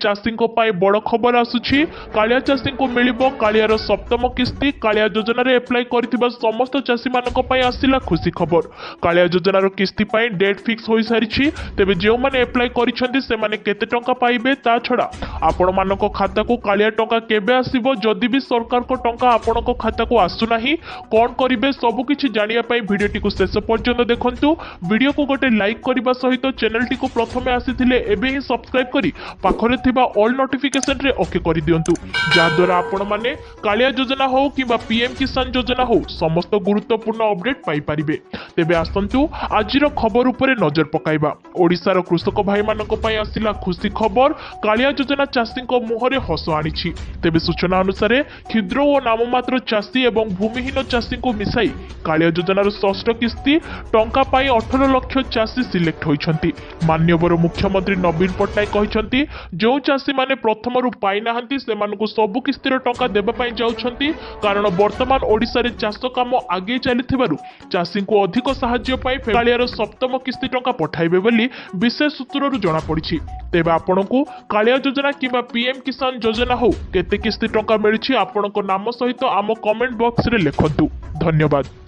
चाषी बड़ खबर आसुछि। कालिया चाषी को मिलिबो कालियार सप्तम किस्ती। कालिया योजना रे एप्लाई करथिबा समस्त चाषी मानक पई आसिला खुशी खबर। कालिया योजनार किस्ती पई डेट फिक्स होई सारिछि। तेबे जेउ माने एप्लाई करिसेंती से माने केते टंका पाइबे ता छडा आपण मानक खाता को कालिया टंका केबे आसीबो, जदि भी सरकार को टंका आपण को खाता को आसु नाही कोन करिवे सब किछि जानिया पई भिडियोटी को शेष पर्यंत देखंतु। वीडियो को गोटे लाइक करबा सहित चैनल टी को प्रथमे आसीथिले एबे ही सब्सक्राइब करी पाखरे थिबा ऑल नोटिफिकेशन रे ओके करि दियंतु, जा द्वारा आपण माने कालिया योजना हो किबा पीएम किसान योजना हो समस्त गुरुत्वपूर्ण अपडेट पाई परिबे। तेबे आसंतु आजिर खबर उपरे नजर पकाइबा। ओडिसार कृषक भाई मानक पई आसिला खुशी खबर। कालिया योजना चाषी मुहरे हस आनिछि। तेबे सूचना अनुसार क्षुद्र और नाममात्र चाषी एवं भूमिहीन चाषी को मिसाई कालिया योजनार षष्ठ किस्ती टंका पाई 18 लाख चाषी सिलेक्ट होइछंती। माननीय मुख्यमंत्री नवीन पट्टनायक कहिछंती जो चाषी माने प्रथमरु पाई नाहंती सेमानकु सब किस्तीर टंका देबा पई जाउछंती, कारण वर्तमान ओडिसा रे चाष काम आगे चलिथिबारु चाषी को अधिक सहाय्य पाई कालियार सप्तम किस्ती टंका पठाइबे बोली विशेष सूत्ररु जणा पड़िछि। तेबे आपणकु कालिया योजना किबा पीएम किसान योजना हो केते किस्ती टंका मिलिछि आपणको नाम सहित आम कमेंट बॉक्स रे लिखंतु। धन्यवाद।